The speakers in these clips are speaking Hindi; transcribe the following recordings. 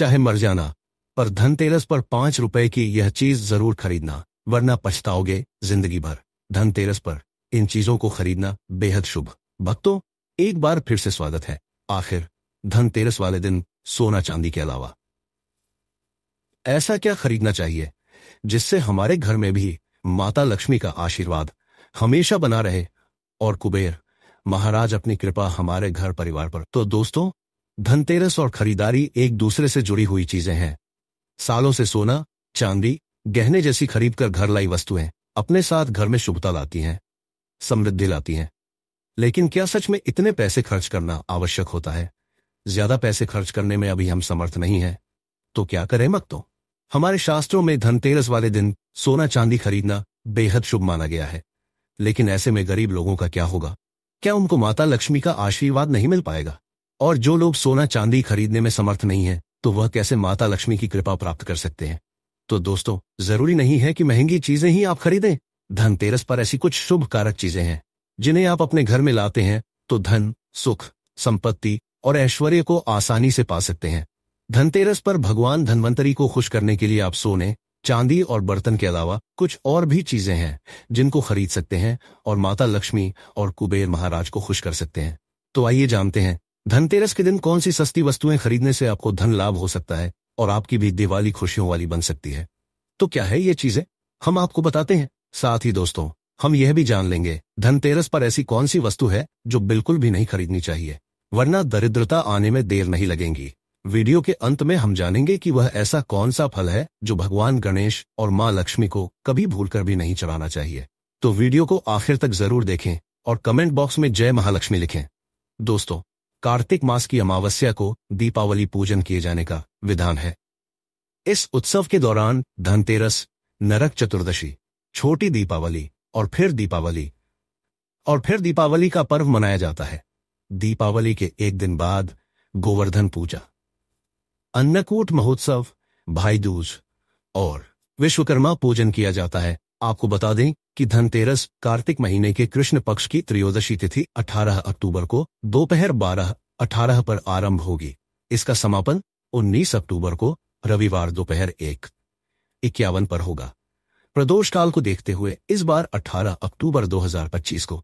चाहे मर जाना, पर धनतेरस पर 5 रुपए की यह चीज जरूर खरीदना, वरना पछताओगे जिंदगी भर। धनतेरस पर इन चीजों को खरीदना बेहद शुभ। भक्तों, एक बार फिर से स्वागत है। आखिर धनतेरस वाले दिन सोना चांदी के अलावा ऐसा क्या खरीदना चाहिए जिससे हमारे घर में भी माता लक्ष्मी का आशीर्वाद हमेशा बना रहे और कुबेर महाराज अपनी कृपा हमारे घर परिवार पर। तो दोस्तों, धनतेरस और खरीदारी एक दूसरे से जुड़ी हुई चीजें हैं। सालों से सोना, चांदी, गहने जैसी खरीद कर घर लाई वस्तुएं अपने साथ घर में शुभता लाती हैं, समृद्धि लाती हैं। लेकिन क्या सच में इतने पैसे खर्च करना आवश्यक होता है? ज्यादा पैसे खर्च करने में अभी हम समर्थ नहीं हैं, तो क्या करें भक्तों? हमारे शास्त्रों में धनतेरस वाले दिन सोना चांदी खरीदना बेहद शुभ माना गया है। लेकिन ऐसे में गरीब लोगों का क्या होगा? क्या उनको माता लक्ष्मी का आशीर्वाद नहीं मिल पाएगा? और जो लोग सोना चांदी खरीदने में समर्थ नहीं है, तो वह कैसे माता लक्ष्मी की कृपा प्राप्त कर सकते हैं? तो दोस्तों, जरूरी नहीं है कि महंगी चीजें ही आप खरीदें। धनतेरस पर ऐसी कुछ शुभ कारक चीजें हैं जिन्हें आप अपने घर में लाते हैं तो धन, सुख, संपत्ति और ऐश्वर्य को आसानी से पा सकते हैं। धनतेरस पर भगवान धन्वंतरी को खुश करने के लिए आप सोने, चांदी और बर्तन के अलावा कुछ और भी चीजें हैं जिनको खरीद सकते हैं और माता लक्ष्मी और कुबेर महाराज को खुश कर सकते हैं। तो आइए जानते हैं धनतेरस के दिन कौन सी सस्ती वस्तुएं खरीदने से आपको धन लाभ हो सकता है और आपकी भी दिवाली खुशियों वाली बन सकती है। तो क्या है ये चीजें, हम आपको बताते हैं। साथ ही दोस्तों, हम यह भी जान लेंगे धनतेरस पर ऐसी कौन सी वस्तु है जो बिल्कुल भी नहीं खरीदनी चाहिए, वरना दरिद्रता आने में देर नहीं लगेगी। वीडियो के अंत में हम जानेंगे कि वह ऐसा कौन सा फल है जो भगवान गणेश और मां लक्ष्मी को कभी भूलकर भी नहीं चढ़ाना चाहिए। तो वीडियो को आखिर तक जरूर देखें और कमेंट बॉक्स में जय महालक्ष्मी लिखें। दोस्तों, कार्तिक मास की अमावस्या को दीपावली पूजन किए जाने का विधान है। इस उत्सव के दौरान धनतेरस, नरक चतुर्दशी, छोटी दीपावली और फिर दीपावली का पर्व मनाया जाता है। दीपावली के एक दिन बाद गोवर्धन पूजा, अन्नकूट महोत्सव, भाई दूज और विश्वकर्मा पूजन किया जाता है। आपको बता दें कि धनतेरस कार्तिक महीने के कृष्ण पक्ष की त्रयोदशी तिथि 18 अक्टूबर को दोपहर 12:18 पर आरंभ होगी। इसका समापन 19 अक्टूबर को रविवार दोपहर 1:51 पर होगा। प्रदोष काल को देखते हुए इस बार 18 अक्टूबर 2025 को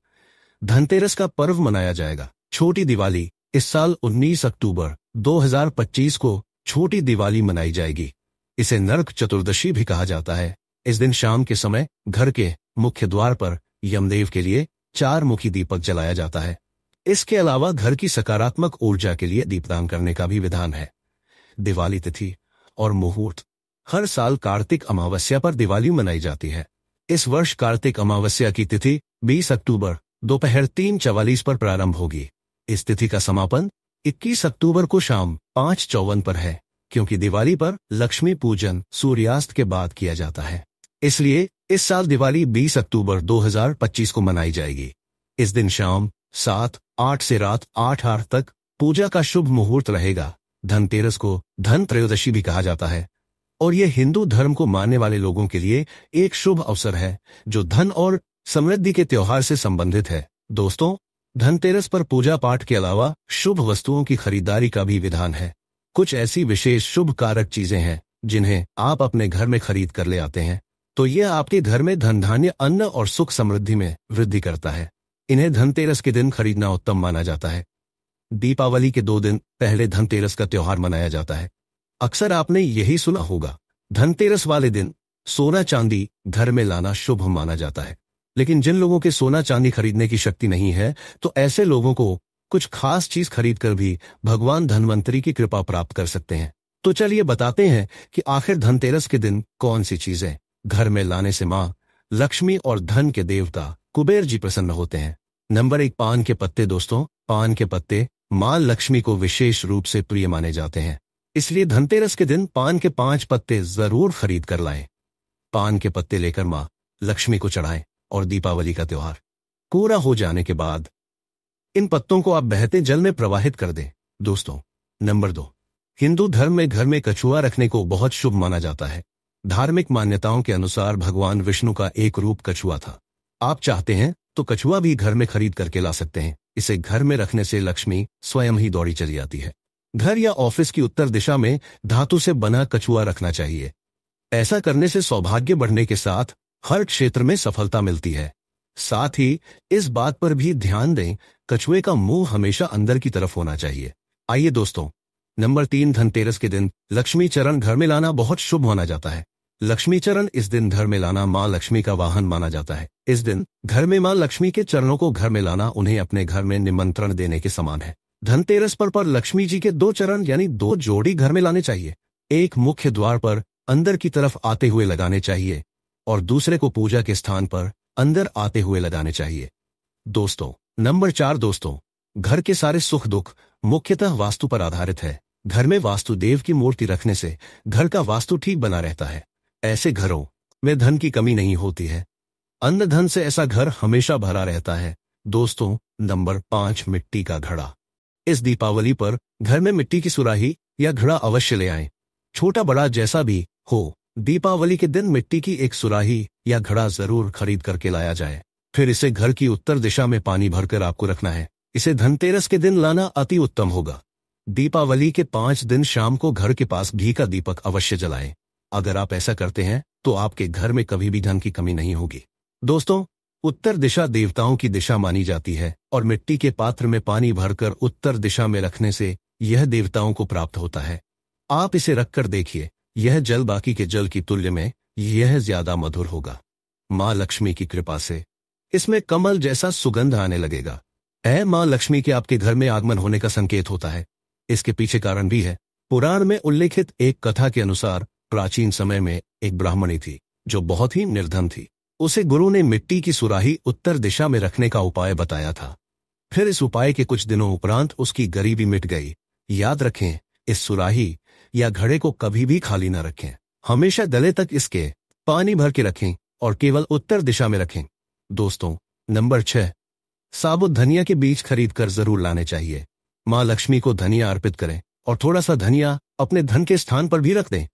धनतेरस का पर्व मनाया जाएगा। छोटी दिवाली इस साल 19 अक्टूबर 2025 को छोटी दिवाली मनाई जाएगी। इसे नरक चतुर्दशी भी कहा जाता है। इस दिन शाम के समय घर के मुख्य द्वार पर यमदेव के लिए 4 मुखी दीपक जलाया जाता है। इसके अलावा घर की सकारात्मक ऊर्जा के लिए दीपदान करने का भी विधान है। दिवाली तिथि और मुहूर्त, हर साल कार्तिक अमावस्या पर दिवाली मनाई जाती है। इस वर्ष कार्तिक अमावस्या की तिथि 20 अक्टूबर दोपहर 3:44 पर प्रारंभ होगी। इस तिथि का समापन 21 अक्टूबर को शाम 5:54 पर है, क्योंकि दिवाली पर लक्ष्मी पूजन सूर्यास्त के बाद किया जाता है। इसलिए इस साल दिवाली 20 अक्टूबर 2025 को मनाई जाएगी। इस दिन शाम 7:08 से रात 8:08 तक पूजा का शुभ मुहूर्त रहेगा। धनतेरस को धन त्रयोदशी भी कहा जाता है और यह हिंदू धर्म को मानने वाले लोगों के लिए एक शुभ अवसर है जो धन और समृद्धि के त्योहार से संबंधित है। दोस्तों, धनतेरस पर पूजा पाठ के अलावा शुभ वस्तुओं की खरीदारी का भी विधान है। कुछ ऐसी विशेष शुभ कारक चीजें हैं जिन्हें आप अपने घर में खरीद कर ले आते हैं, तो यह आपके घर में धन धान्य, अन्न और सुख समृद्धि में वृद्धि करता है। इन्हें धनतेरस के दिन खरीदना उत्तम माना जाता है। दीपावली के 2 दिन पहले धनतेरस का त्योहार मनाया जाता है। अक्सर आपने यही सुना होगा, धनतेरस वाले दिन सोना चांदी घर में लाना शुभ माना जाता है। लेकिन जिन लोगों के सोना चांदी खरीदने की शक्ति नहीं है, तो ऐसे लोगों को कुछ खास चीज खरीद कर भी भगवान धन्वंतरी की कृपा प्राप्त कर सकते हैं। तो चलिए बताते हैं कि आखिर धनतेरस के दिन कौन सी चीजें घर में लाने से मां लक्ष्मी और धन के देवता कुबेर जी प्रसन्न होते हैं। नंबर 1, पान के पत्ते। दोस्तों, पान के पत्ते मां लक्ष्मी को विशेष रूप से प्रिय माने जाते हैं, इसलिए धनतेरस के दिन पान के 5 पत्ते जरूर खरीद कर लाएं। पान के पत्ते लेकर मां लक्ष्मी को चढ़ाएं और दीपावली का त्योहार पूरा हो जाने के बाद इन पत्तों को आप बहते जल में प्रवाहित कर दें। दोस्तों, नंबर 2, हिंदू धर्म में घर में कछुआ रखने को बहुत शुभ माना जाता है। धार्मिक मान्यताओं के अनुसार भगवान विष्णु का एक रूप कछुआ था। आप चाहते हैं तो कछुआ भी घर में खरीद करके ला सकते हैं। इसे घर में रखने से लक्ष्मी स्वयं ही दौड़ी चली आती है। घर या ऑफिस की उत्तर दिशा में धातु से बना कछुआ रखना चाहिए। ऐसा करने से सौभाग्य बढ़ने के साथ हर क्षेत्र में सफलता मिलती है। साथ ही इस बात पर भी ध्यान दें, कछुए का मुंह हमेशा अंदर की तरफ होना चाहिए। आइए दोस्तों, नंबर 3, धनतेरस के दिन लक्ष्मी चरण घर में लाना बहुत शुभ माना जाता है। लक्ष्मी चरण इस दिन घर में लाना मां लक्ष्मी का वाहन माना जाता है। इस दिन घर में मां लक्ष्मी के चरणों को घर में लाना उन्हें अपने घर में निमंत्रण देने के समान है। धनतेरस पर लक्ष्मी जी के 2 चरण यानी 2 जोड़ी घर में लाने चाहिए। एक मुख्य द्वार पर अंदर की तरफ आते हुए लगाने चाहिए और दूसरे को पूजा के स्थान पर अंदर आते हुए लगाने चाहिए। दोस्तों, नंबर 4 दोस्तों, घर के सारे सुख दुख मुख्यतः वास्तु पर आधारित है। घर में वास्तुदेव की मूर्ति रखने से घर का वास्तु ठीक बना रहता है। ऐसे घरों में धन की कमी नहीं होती है। अन्न धन से ऐसा घर हमेशा भरा रहता है। दोस्तों, नंबर 5, मिट्टी का घड़ा। इस दीपावली पर घर में मिट्टी की सुराही या घड़ा अवश्य ले आएं। छोटा बड़ा जैसा भी हो, दीपावली के दिन मिट्टी की एक सुराही या घड़ा जरूर खरीद करके लाया जाए। फिर इसे घर की उत्तर दिशा में पानी भरकर आपको रखना है। इसे धनतेरस के दिन लाना अति उत्तम होगा। दीपावली के 5 दिन शाम को घर के पास घी का दीपक अवश्य जलाएं। अगर आप ऐसा करते हैं तो आपके घर में कभी भी धन की कमी नहीं होगी। दोस्तों, उत्तर दिशा देवताओं की दिशा मानी जाती है और मिट्टी के पात्र में पानी भरकर उत्तर दिशा में रखने से यह देवताओं को प्राप्त होता है। आप इसे रखकर देखिए, यह जल बाकी के जल की तुल्य में यह ज्यादा मधुर होगा। मां लक्ष्मी की कृपा से इसमें कमल जैसा सुगंध आने लगेगा। मां लक्ष्मी के आपके घर में आगमन होने का संकेत होता है। इसके पीछे कारण भी है। पुराण में उल्लेखित एक कथा के अनुसार प्राचीन समय में एक ब्राह्मणी थी जो बहुत ही निर्धन थी। उसे गुरु ने मिट्टी की सुराही उत्तर दिशा में रखने का उपाय बताया था। फिर इस उपाय के कुछ दिनों उपरांत उसकी गरीबी मिट गई। याद रखें, इस सुराही या घड़े को कभी भी खाली न रखें। हमेशा गले तक इसके पानी भर के रखें और केवल उत्तर दिशा में रखें। दोस्तों, नंबर 6, साबुत धनिया के बीज खरीद कर जरूर लाने चाहिए। मां लक्ष्मी को धनिया अर्पित करें और थोड़ा सा धनिया अपने धन के स्थान पर भी रख दें।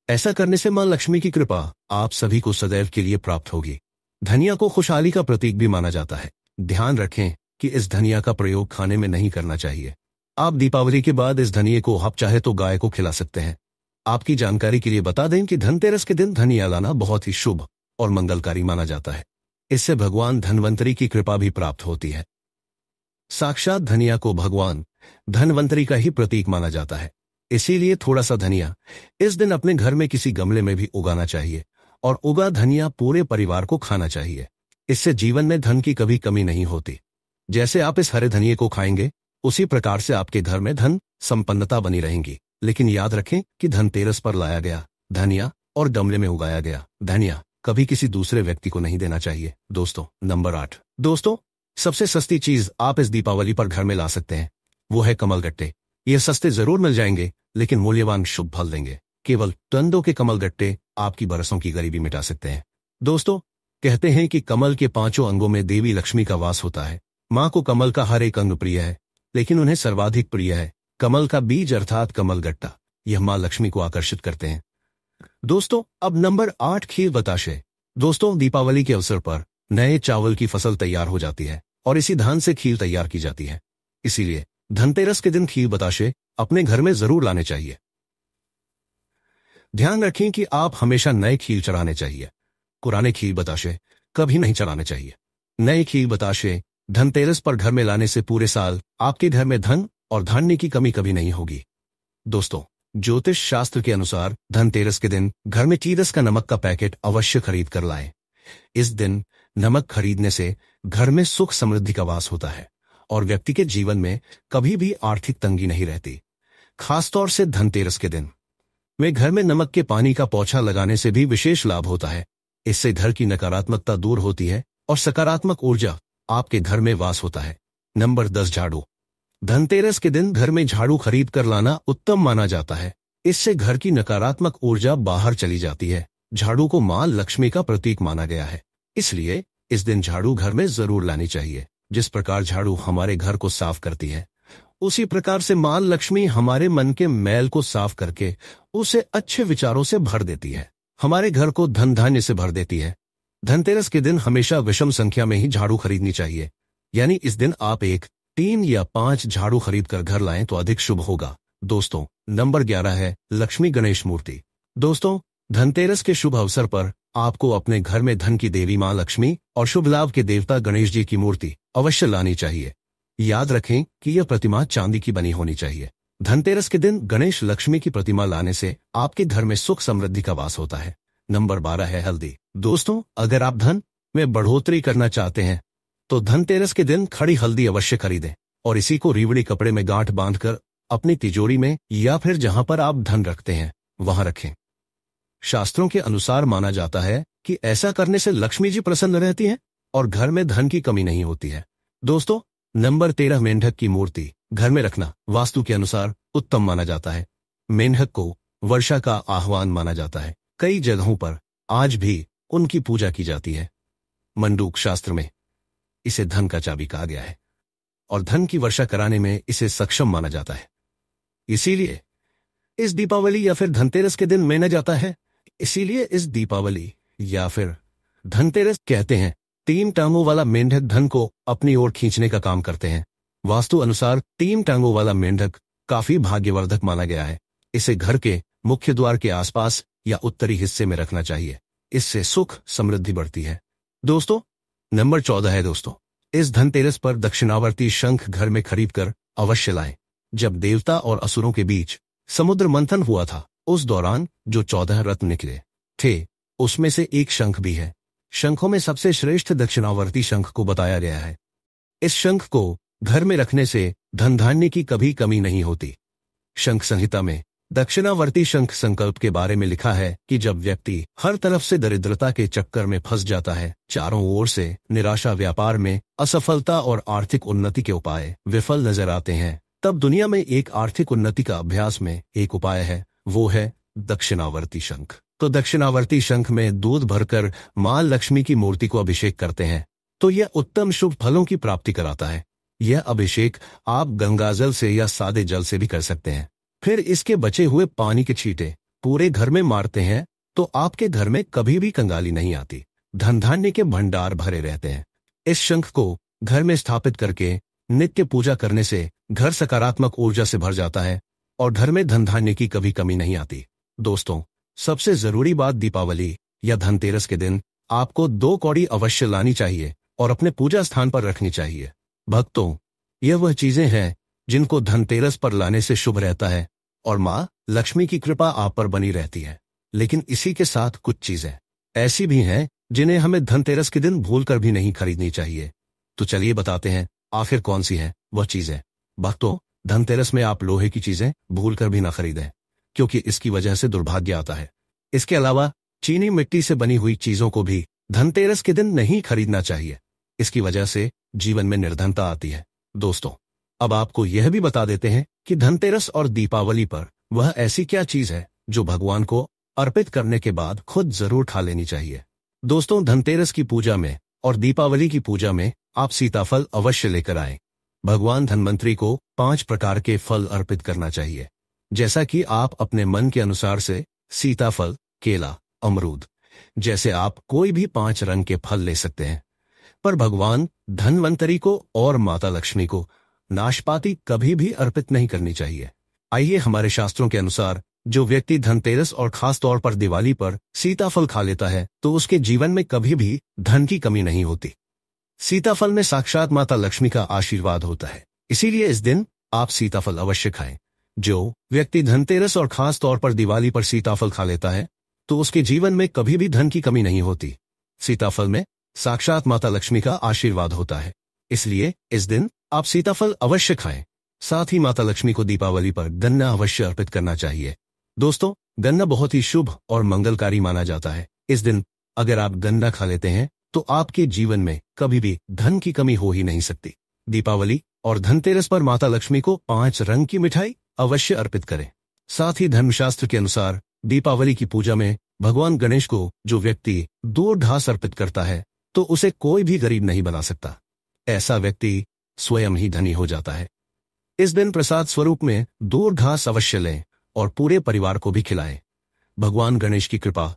ऐसा करने से मां लक्ष्मी की कृपा आप सभी को सदैव के लिए प्राप्त होगी। धनिया को खुशहाली का प्रतीक भी माना जाता है। ध्यान रखें कि इस धनिया का प्रयोग खाने में नहीं करना चाहिए। आप दीपावली के बाद इस धनिये को आप चाहे तो गाय को खिला सकते हैं। आपकी जानकारी के लिए बता दें कि धनतेरस के दिन धनिया लाना बहुत ही शुभ और मंगलकारी माना जाता है। इससे भगवान धन्वंतरी की कृपा भी प्राप्त होती है। साक्षात धनिया को भगवान धन्वंतरी का ही प्रतीक माना जाता है। इसीलिए थोड़ा सा धनिया इस दिन अपने घर में किसी गमले में भी उगाना चाहिए और उगा धनिया पूरे परिवार को खाना चाहिए। इससे जीवन में धन की कभी कमी नहीं होती। जैसे आप इस हरे धनिये को खाएंगे, उसी प्रकार से आपके घर में धन संपन्नता बनी रहेंगी। लेकिन याद रखें कि धनतेरस पर लाया गया धनिया और गमले में उगाया गया धनिया कभी किसी दूसरे व्यक्ति को नहीं देना चाहिए। दोस्तों, नंबर 8 दोस्तों, सबसे सस्ती चीज आप इस दीपावली पर घर में ला सकते हैं, वो है कमलगट्टे। ये सस्ते जरूर मिल जाएंगे लेकिन मूल्यवान शुभ फल देंगे। केवल टंडों के कमलगट्टे आपकी बरसों की गरीबी मिटा सकते हैं। दोस्तों, कहते हैं कि कमल के 5 अंगों में देवी लक्ष्मी का वास होता है। मां को कमल का हर एक अंग प्रिय है, लेकिन उन्हें सर्वाधिक प्रिय है कमल का बीज अर्थात कमलगट्टा। यह मां लक्ष्मी को आकर्षित करते हैं। दोस्तों, अब नंबर 8, खीर बताशे। दोस्तों, दीपावली के अवसर पर नए चावल की फसल तैयार हो जाती है और इसी धान से खीर तैयार की जाती है। इसीलिए धनतेरस के दिन खीर बताशे अपने घर में जरूर लाने चाहिए। ध्यान रखें कि आप हमेशा नए खीर चढ़ाने चाहिए। पुराने खीर बताशे कभी नहीं चढ़ाने चाहिए। नए खीर बताशे धनतेरस पर घर में लाने से पूरे साल आपके घर में धन और धान्य की कमी कभी नहीं होगी। दोस्तों, ज्योतिष शास्त्र के अनुसार धनतेरस के दिन घर में चीरस का नमक का पैकेट अवश्य खरीद कर लाएं। इस दिन नमक खरीदने से घर में सुख समृद्धि का वास होता है और व्यक्ति के जीवन में कभी भी आर्थिक तंगी नहीं रहती। खासतौर से धनतेरस के दिन में घर में नमक के पानी का पोछा लगाने से भी विशेष लाभ होता है। इससे घर की नकारात्मकता दूर होती है और सकारात्मक ऊर्जा आपके घर में वास होता है। नंबर 10, झाड़ू। धनतेरस के दिन घर में झाड़ू खरीद कर लाना उत्तम माना जाता है। इससे घर की नकारात्मक ऊर्जा बाहर चली जाती है। झाड़ू को मां लक्ष्मी का प्रतीक माना गया है, इसलिए इस दिन झाड़ू घर में जरूर लानी चाहिए। जिस प्रकार झाड़ू हमारे घर को साफ करती है, उसी प्रकार से मां लक्ष्मी हमारे मन के मैल को साफ करके उसे अच्छे विचारों से भर देती है। हमारे घर को धन धान्य से भर देती है। धनतेरस के दिन हमेशा विषम संख्या में ही झाड़ू खरीदनी चाहिए, यानी इस दिन आप 1, 3 या 5 झाड़ू खरीद कर घर लाएं तो अधिक शुभ होगा। दोस्तों, नंबर 11 है लक्ष्मी गणेश मूर्ति। दोस्तों, धनतेरस के शुभ अवसर पर आपको अपने घर में धन की देवी मां लक्ष्मी और शुभ लाभ के देवता गणेश जी की मूर्ति अवश्य लानी चाहिए। याद रखें कि यह प्रतिमा चांदी की बनी होनी चाहिए। धनतेरस के दिन गणेश लक्ष्मी की प्रतिमा लाने से आपके घर में सुख समृद्धि का वास होता है। नंबर 12 है हल्दी। दोस्तों, अगर आप धन में बढ़ोतरी करना चाहते हैं तो धनतेरस के दिन खड़ी हल्दी अवश्य खरीदें और इसी को रीवड़ी कपड़े में गांठ बांधकर अपनी तिजोरी में या फिर जहां पर आप धन रखते हैं वहां रखें। शास्त्रों के अनुसार माना जाता है कि ऐसा करने से लक्ष्मी जी प्रसन्न रहती हैं और घर में धन की कमी नहीं होती है। दोस्तों, नंबर 13 मेंढक की मूर्ति घर में रखना वास्तु के अनुसार उत्तम माना जाता है। मेंढक को वर्षा का आह्वान माना जाता है। कई जगहों पर आज भी उनकी पूजा की जाती है। मंडूक शास्त्र में इसे धन का चाबी कहा गया है और धन की वर्षा कराने में इसे सक्षम माना जाता है। इसीलिए इस दीपावली या फिर धनतेरस के दिन माना जाता है। इसीलिए इस दीपावली या फिर धनतेरस कहते हैं। 3 टांगों वाला मेंढक धन को अपनी ओर खींचने का काम करते हैं। वास्तु अनुसार 3 टांगों वाला मेंढक काफी भाग्यवर्धक माना गया है। इसे घर के मुख्य द्वार के आसपास या उत्तरी हिस्से में रखना चाहिए। इससे सुख समृद्धि बढ़ती है। दोस्तों, नंबर 14 है दोस्तों, इस धनतेरस पर दक्षिणावर्ती शंख घर में खरीदकर अवश्य लाएं। जब देवता और असुरों के बीच समुद्र मंथन हुआ था उस दौरान जो 14 रत्न निकले थे उसमें से एक शंख भी है। शंखों में सबसे श्रेष्ठ दक्षिणावर्ती शंख को बताया गया है। इस शंख को घर में रखने से धन धान्य की कभी कमी नहीं होती। शंख संहिता में दक्षिणावर्ती शंख संकल्प के बारे में लिखा है कि जब व्यक्ति हर तरफ से दरिद्रता के चक्कर में फंस जाता है, चारों ओर से निराशा, व्यापार में असफलता और आर्थिक उन्नति के उपाय विफल नजर आते हैं, तब दुनिया में एक आर्थिक उन्नति का अभ्यास में एक उपाय है, वो है दक्षिणावर्ती शंख। तो दक्षिणावर्ती शंख में दूध भरकर मां लक्ष्मी की मूर्ति को अभिषेक करते हैं तो यह उत्तम शुभ फलों की प्राप्ति कराता है। यह अभिषेक आप गंगाजल से या सादे जल से भी कर सकते हैं। फिर इसके बचे हुए पानी के छींटे पूरे घर में मारते हैं तो आपके घर में कभी भी कंगाली नहीं आती, धन धान्य के भंडार भरे रहते हैं। इस शंख को घर में स्थापित करके नित्य पूजा करने से घर सकारात्मक ऊर्जा से भर जाता है और घर में धन धान्य की कभी कमी नहीं आती। दोस्तों, सबसे जरूरी बात, दीपावली या धनतेरस के दिन आपको 2 कौड़ी अवश्य लानी चाहिए और अपने पूजा स्थान पर रखनी चाहिए। भक्तों, यह वह चीजें हैं जिनको धनतेरस पर लाने से शुभ रहता है और मां लक्ष्मी की कृपा आप पर बनी रहती है। लेकिन इसी के साथ कुछ चीजें ऐसी भी हैं जिन्हें हमें धनतेरस के दिन भूलकर भी नहीं खरीदनी चाहिए। तो चलिए बताते हैं आखिर कौन सी है वह चीजें। भक्तों, धनतेरस में आप लोहे की चीजें भूलकर भी ना खरीदें क्योंकि इसकी वजह से दुर्भाग्य आता है। इसके अलावा चीनी मिट्टी से बनी हुई चीजों को भी धनतेरस के दिन नहीं खरीदना चाहिए। इसकी वजह से जीवन में निर्धनता आती है। दोस्तों, अब आपको यह भी बता देते हैं कि धनतेरस और दीपावली पर वह ऐसी क्या चीज है जो भगवान को अर्पित करने के बाद खुद जरूर खा लेनी चाहिए। दोस्तों, धनतेरस की पूजा में और दीपावली की पूजा में आप सीताफल अवश्य लेकर आएं। भगवान धन्वंतरी को 5 प्रकार के फल अर्पित करना चाहिए, जैसा कि आप अपने मन के अनुसार से सीताफल, केला, अमरूद जैसे आप कोई भी 5 रंग के फल ले सकते हैं। पर भगवान धन्वंतरी को और माता लक्ष्मी को नाशपाती कभी भी अर्पित नहीं करनी चाहिए। आइए, हमारे शास्त्रों के अनुसार जो व्यक्ति धनतेरस और खास तौर पर दिवाली पर सीताफल खा लेता है तो उसके जीवन में कभी भी धन की कमी नहीं होती। सीताफल में साक्षात माता लक्ष्मी का आशीर्वाद होता है, इसीलिए इस दिन आप सीताफल अवश्य खाएं। जो व्यक्ति धनतेरस और खास तौर पर दिवाली पर सीताफल खा लेता है तो उसके जीवन में कभी भी धन की कमी नहीं होती। सीताफल में साक्षात माता लक्ष्मी का आशीर्वाद होता है, इसलिए इस दिन आप सीताफल अवश्य खाएं। साथ ही माता लक्ष्मी को दीपावली पर गन्ना अवश्य अर्पित करना चाहिए। दोस्तों, गन्ना बहुत ही शुभ और मंगलकारी माना जाता है। इस दिन अगर आप गन्ना खा लेते हैं तो आपके जीवन में कभी भी धन की कमी हो ही नहीं सकती। दीपावली और धनतेरस पर माता लक्ष्मी को 5 रंग की मिठाई अवश्य अर्पित करें। साथ ही धर्मशास्त्र के अनुसार दीपावली की पूजा में भगवान गणेश को जो व्यक्ति दूध घास अर्पित करता है तो उसे कोई भी गरीब नहीं बना सकता। ऐसा व्यक्ति स्वयं ही धनी हो जाता है। इस दिन प्रसाद स्वरूप में दूध घास अवश्य लें और पूरे परिवार को भी खिलाएं। भगवान गणेश की कृपा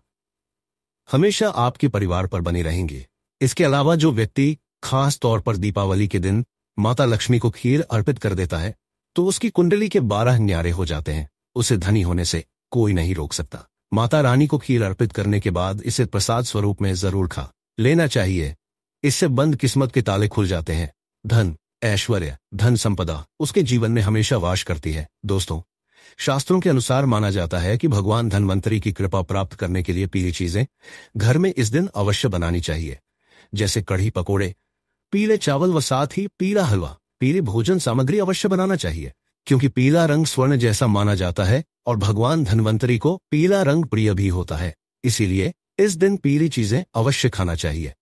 हमेशा आपके परिवार पर बनी रहेंगी। इसके अलावा जो व्यक्ति खास तौर पर दीपावली के दिन माता लक्ष्मी को खीर अर्पित कर देता है तो उसकी कुंडली के 12 न्यारे हो जाते हैं। उसे धनी होने से कोई नहीं रोक सकता। माता रानी को खीर अर्पित करने के बाद इसे प्रसाद स्वरूप में जरूर खा लेना चाहिए। इससे बंद किस्मत के ताले खुल जाते हैं। धन, ऐश्वर्य, धन संपदा उसके जीवन में हमेशा वास करती है। दोस्तों, शास्त्रों के अनुसार माना जाता है कि भगवान धन्वंतरी की कृपा प्राप्त करने के लिए पीली चीजें घर में इस दिन अवश्य बनानी चाहिए, जैसे कढ़ी पकोड़े, पीले चावल व साथ ही पीला हलवा। पीली भोजन सामग्री अवश्य बनाना चाहिए, क्योंकि पीला रंग स्वर्ण जैसा माना जाता है और भगवान धन्वंतरी को पीला रंग प्रिय भी होता है। इसीलिए इस दिन पीली चीजें अवश्य खाना चाहिए।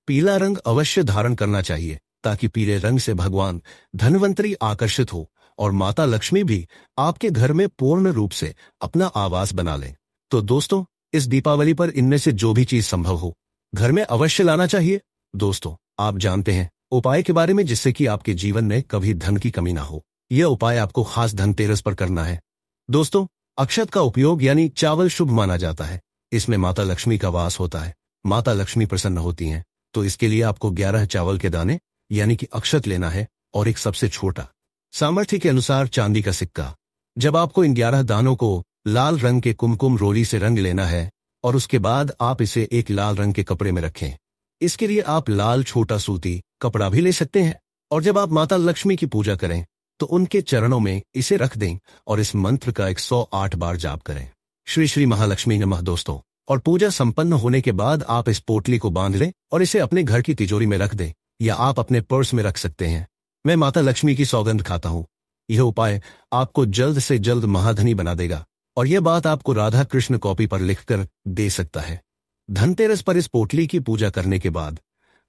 पीला रंग अवश्य धारण करना चाहिए, ताकि पीले रंग से भगवान धन्वंतरी आकर्षित हो और माता लक्ष्मी भी आपके घर में पूर्ण रूप से अपना आवास बना लें। तो दोस्तों, इस दीपावली पर इनमें से जो भी चीज संभव हो घर में अवश्य लाना चाहिए। दोस्तों, आप जानते हैं उपाय के बारे में, जिससे कि आपके जीवन में कभी धन की कमी ना हो। यह उपाय आपको खास धनतेरस पर करना है। दोस्तों, अक्षत का उपयोग यानी चावल शुभ माना जाता है। इसमें माता लक्ष्मी का वास होता है। माता लक्ष्मी प्रसन्न होती हैं, तो इसके लिए आपको 11 चावल के दाने यानी कि अक्षत लेना है और एक सबसे छोटा, सामर्थ्य के अनुसार चांदी का सिक्का। जब आपको इन 11 दानों को लाल रंग के कुमकुम रोली से रंग लेना है और उसके बाद आप इसे एक लाल रंग के कपड़े में रखें। इसके लिए आप लाल छोटा सूती कपड़ा भी ले सकते हैं। और जब आप माता लक्ष्मी की पूजा करें तो उनके चरणों में इसे रख दें और इस मंत्र का 108 बार जाप करें, श्री श्री महालक्ष्मी नमः। दोस्तों, और पूजा संपन्न होने के बाद आप इस पोटली को बांध लें और इसे अपने घर की तिजोरी में रख दें, या आप अपने पर्स में रख सकते हैं। मैं माता लक्ष्मी की सौगंध खाता हूँ, यह उपाय आपको जल्द से जल्द महाधनी बना देगा। और यह बात आपको राधा कृष्ण कॉपी पर लिखकर दे सकता है। धनतेरस पर इस पोटली की पूजा करने के बाद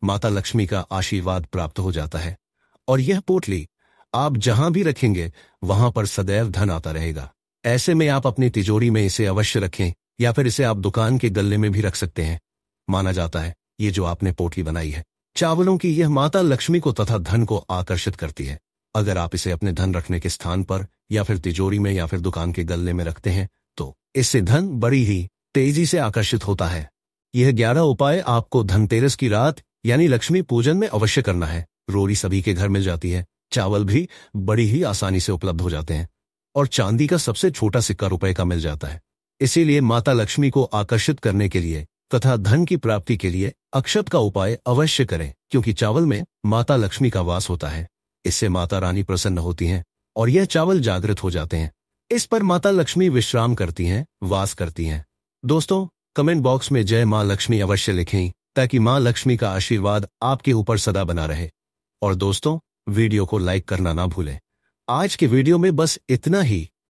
माता लक्ष्मी का आशीर्वाद प्राप्त हो जाता है और यह पोटली आप जहां भी रखेंगे वहां पर सदैव धन आता रहेगा। ऐसे में आप अपनी तिजोरी में इसे अवश्य रखें, या फिर इसे आप दुकान के गल्ले में भी रख सकते हैं। माना जाता है ये जो आपने पोटली बनाई है चावलों की, यह माता लक्ष्मी को तथा धन को आकर्षित करती है। अगर आप इसे अपने धन रखने के स्थान पर या फिर तिजोरी में या फिर दुकान के गल्ले में रखते हैं तो इससे धन बड़ी ही तेजी से आकर्षित होता है। यह 11 उपाय आपको धनतेरस की रात यानी लक्ष्मी पूजन में अवश्य करना है। रोली सभी के घर मिल जाती है, चावल भी बड़ी ही आसानी से उपलब्ध हो जाते हैं और चांदी का सबसे छोटा सिक्का रुपए का मिल जाता है। इसीलिए माता लक्ष्मी को आकर्षित करने के लिए तथा धन की प्राप्ति के लिए अक्षत का उपाय अवश्य करें, क्योंकि चावल में माता लक्ष्मी का वास होता है। इससे माता रानी प्रसन्न होती हैं और यह चावल जागृत हो जाते हैं। इस पर माता लक्ष्मी विश्राम करती हैं, वास करती हैं। दोस्तों, कमेंट बॉक्स में जय मां लक्ष्मी अवश्य लिखें, ताकि मां लक्ष्मी का आशीर्वाद आपके ऊपर सदा बना रहे। और दोस्तों, वीडियो को लाइक करना ना भूलें। आज के वीडियो में बस इतना ही।